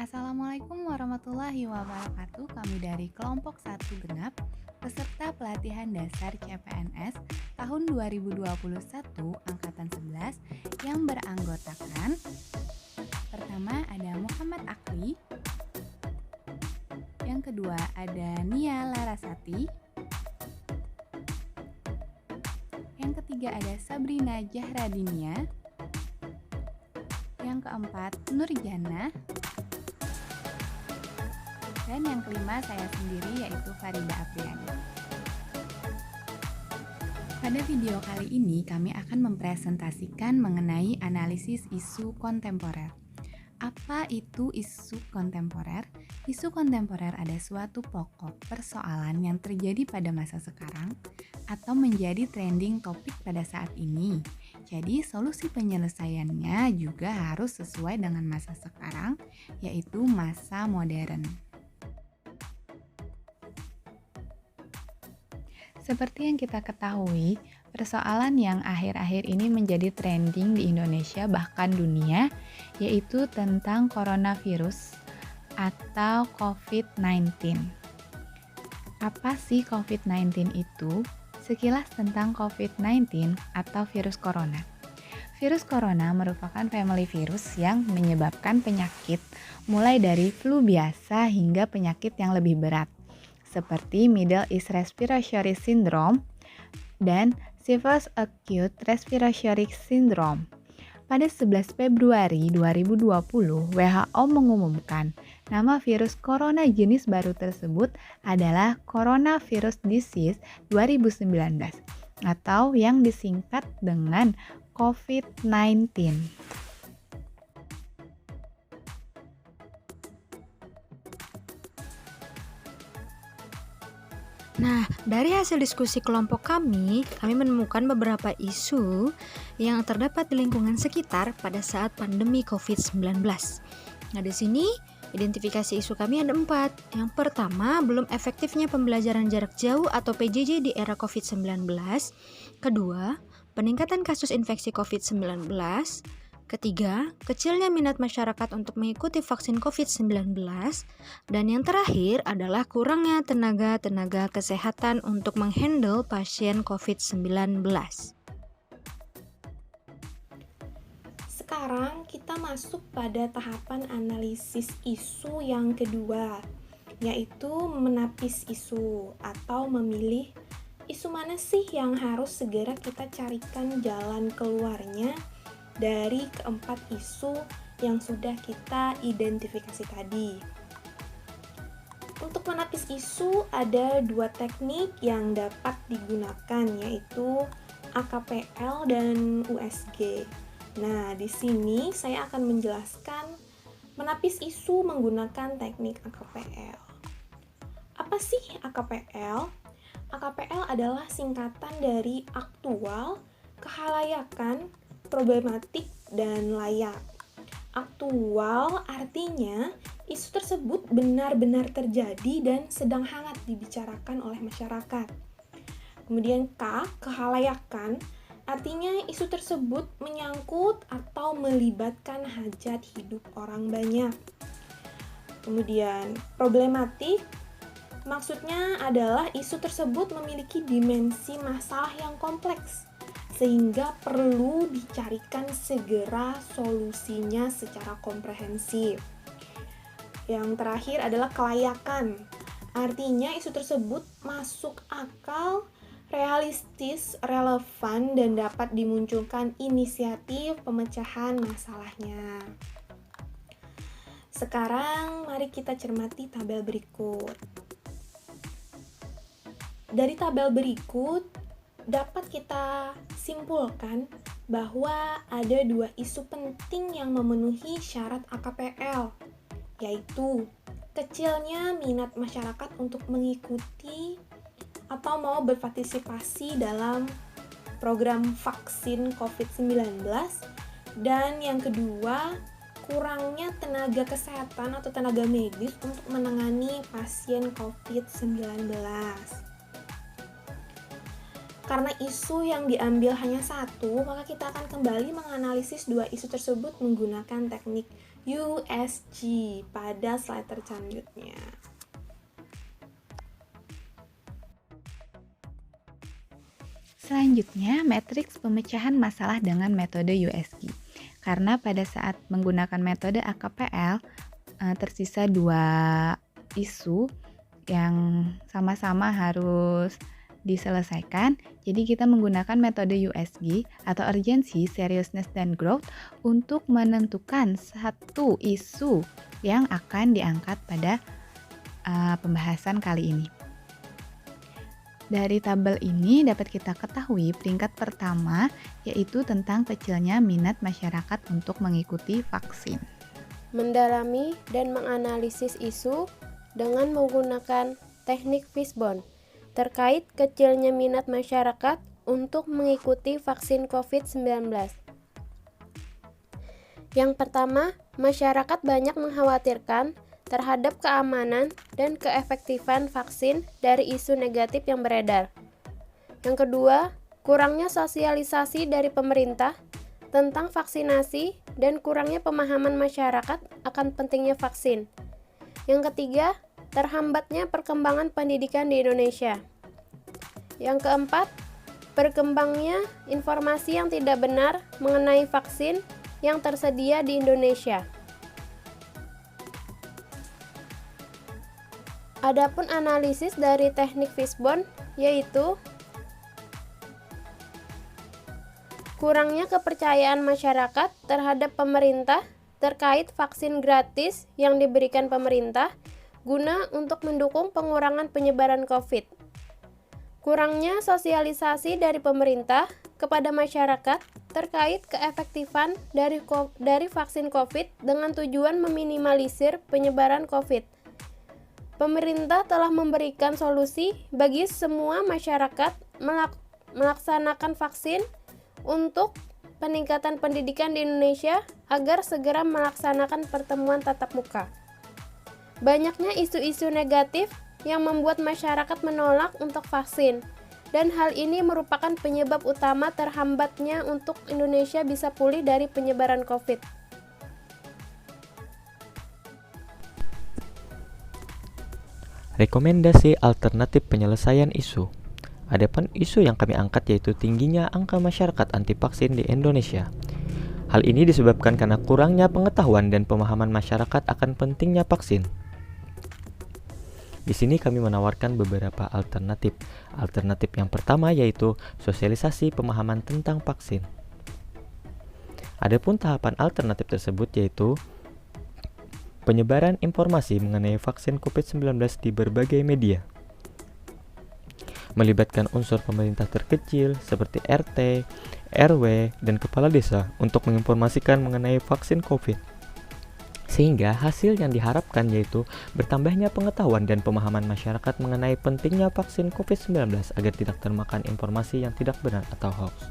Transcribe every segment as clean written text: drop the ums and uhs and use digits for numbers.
Assalamualaikum warahmatullahi wabarakatuh. Kami dari kelompok 1 Genap, peserta pelatihan dasar CPNS tahun 2021 angkatan 11 yang beranggotakan pertama ada Muhammad Akli, yang kedua ada Nia Larasati, yang ketiga ada Sabrina Jahradinia, yang keempat Nurjana, dan yang kelima saya sendiri yaitu Farida Apriani. Pada video kali ini kami akan mempresentasikan mengenai analisis isu kontemporer. Apa itu isu kontemporer? Isu kontemporer ada suatu pokok persoalan yang terjadi pada masa sekarang atau menjadi trending topik pada saat ini. Jadi solusi penyelesaiannya juga harus sesuai dengan masa sekarang, yaitu masa modern. Seperti yang kita ketahui, persoalan yang akhir-akhir ini menjadi trending di Indonesia bahkan dunia, yaitu tentang coronavirus atau COVID-19. Apa sih COVID-19 itu? Sekilas tentang COVID-19 atau virus corona. Virus corona merupakan family virus yang menyebabkan penyakit mulai dari flu biasa hingga penyakit yang lebih berat, seperti Middle East Respiratory Syndrome dan Severe Acute Respiratory Syndrome. Pada 11 Februari 2020, WHO mengumumkan nama virus corona jenis baru tersebut adalah Coronavirus Disease 2019 atau yang disingkat dengan COVID-19. Nah, dari hasil diskusi kelompok kami menemukan beberapa isu yang terdapat di lingkungan sekitar pada saat pandemi COVID-19. Nah, di sini identifikasi isu kami ada 4. Yang pertama, belum efektifnya pembelajaran jarak jauh atau PJJ di era COVID-19. Kedua, peningkatan kasus infeksi COVID-19. Ketiga, kecilnya minat masyarakat untuk mengikuti vaksin COVID-19. Dan yang terakhir adalah kurangnya tenaga kesehatan untuk menghandle pasien COVID-19. Sekarang kita masuk pada tahapan analisis isu yang kedua, yaitu menapis isu atau memilih isu mana sih yang harus segera kita carikan jalan keluarnya dari keempat isu yang sudah kita identifikasi tadi. Untuk menapis isu ada 2 teknik yang dapat digunakan, yaitu AKPL dan USG. Nah, di sini saya akan menjelaskan menapis isu menggunakan teknik AKPL. Apa sih AKPL? AKPL adalah singkatan dari aktual, kehalayakan, problematik, dan layak. Aktual artinya isu tersebut benar-benar terjadi dan sedang hangat dibicarakan oleh masyarakat. Kemudian K, kehalayakan, artinya isu tersebut menyangkut atau melibatkan hajat hidup orang banyak. Kemudian problematik, maksudnya adalah isu tersebut memiliki dimensi masalah yang kompleks, sehingga perlu dicarikan segera solusinya secara komprehensif. Yang terakhir adalah kelayakan. Artinya isu tersebut masuk akal, realistis, relevan, dan dapat dimunculkan inisiatif pemecahan masalahnya. Sekarang mari kita cermati tabel berikut. Dari tabel berikut dapat kita simpulkan bahwa ada 2 isu penting yang memenuhi syarat AKPL, yaitu kecilnya minat masyarakat untuk mengikuti atau mau berpartisipasi dalam program vaksin COVID-19, dan yang kedua, kurangnya tenaga kesehatan atau tenaga medis untuk menangani pasien COVID-19. Karena isu yang diambil hanya satu, maka kita akan kembali menganalisis dua isu tersebut menggunakan teknik USG pada slide selanjutnya. Selanjutnya, matriks pemecahan masalah dengan metode USG. Karena pada saat menggunakan metode AKPL, tersisa dua isu yang sama-sama harus diselesaikan. Jadi kita menggunakan metode USG atau Urgency, Seriousness, dan Growth untuk menentukan satu isu yang akan diangkat pada pembahasan kali ini. Dari tabel ini dapat kita ketahui peringkat pertama yaitu tentang kecilnya minat masyarakat untuk mengikuti vaksin. Mendalami dan menganalisis isu dengan menggunakan teknik Fishbone terkait kecilnya minat masyarakat untuk mengikuti vaksin COVID-19. Yang pertama, masyarakat banyak mengkhawatirkan terhadap keamanan dan keefektifan vaksin dari isu negatif yang beredar. Yang kedua, kurangnya sosialisasi dari pemerintah tentang vaksinasi dan kurangnya pemahaman masyarakat akan pentingnya vaksin. Yang ketiga, terhambatnya perkembangan pendidikan di Indonesia. Yang keempat, berkembangnya informasi yang tidak benar mengenai vaksin yang tersedia di Indonesia. Adapun analisis dari teknik Fishbone yaitu kurangnya kepercayaan masyarakat terhadap pemerintah terkait vaksin gratis yang diberikan pemerintah guna untuk mendukung pengurangan penyebaran COVID. Kurangnya sosialisasi dari pemerintah kepada masyarakat terkait keefektifan dari vaksin COVID dengan tujuan meminimalisir penyebaran COVID. Pemerintah telah memberikan solusi bagi semua masyarakat melaksanakan vaksin untuk peningkatan pendidikan di Indonesia agar segera melaksanakan pertemuan tatap muka. Banyaknya isu-isu negatif yang membuat masyarakat menolak untuk vaksin, dan hal ini merupakan penyebab utama terhambatnya untuk Indonesia bisa pulih dari penyebaran COVID. Rekomendasi alternatif penyelesaian isu. Adapun isu yang kami angkat yaitu tingginya angka masyarakat anti vaksin di Indonesia. Hal ini disebabkan karena kurangnya pengetahuan dan pemahaman masyarakat akan pentingnya vaksin. Di sini kami menawarkan beberapa alternatif. Alternatif yang pertama yaitu sosialisasi pemahaman tentang vaksin. Adapun tahapan alternatif tersebut yaitu penyebaran informasi mengenai vaksin COVID-19 di berbagai media. Melibatkan unsur pemerintah terkecil seperti RT, RW, dan kepala desa untuk menginformasikan mengenai vaksin COVID. Sehingga hasil yang diharapkan yaitu bertambahnya pengetahuan dan pemahaman masyarakat mengenai pentingnya vaksin COVID-19 agar tidak termakan informasi yang tidak benar atau hoax.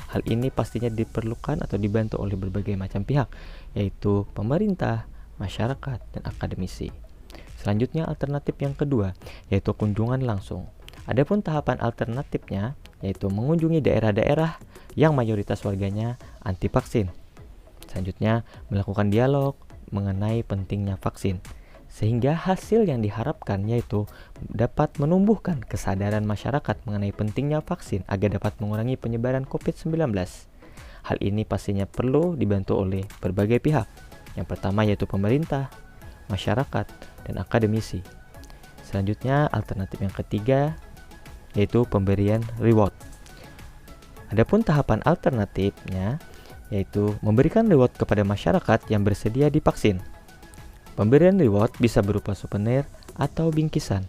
Hal ini pastinya diperlukan atau dibantu oleh berbagai macam pihak, yaitu pemerintah, masyarakat, dan akademisi. Selanjutnya alternatif yang kedua, yaitu kunjungan langsung. Adapun tahapan alternatifnya, yaitu mengunjungi daerah-daerah yang mayoritas warganya anti vaksin. Selanjutnya, melakukan dialog mengenai pentingnya vaksin, sehingga hasil yang diharapkan yaitu dapat menumbuhkan kesadaran masyarakat mengenai pentingnya vaksin agar dapat mengurangi penyebaran COVID-19. Hal ini pastinya perlu dibantu oleh berbagai pihak. Yang pertama yaitu pemerintah, masyarakat, dan akademisi. Selanjutnya alternatif yang ketiga yaitu pemberian reward. Adapun tahapan alternatifnya yaitu memberikan reward kepada masyarakat yang bersedia divaksin. Pemberian reward bisa berupa souvenir atau bingkisan,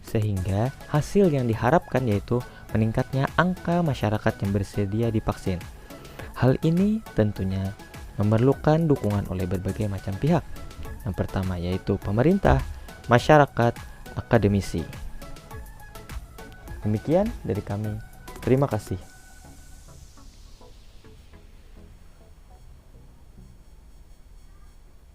sehingga hasil yang diharapkan yaitu meningkatnya angka masyarakat yang bersedia divaksin. Hal ini tentunya memerlukan dukungan oleh berbagai macam pihak. Yang pertama yaitu pemerintah, masyarakat, akademisi. Demikian dari kami. Terima kasih.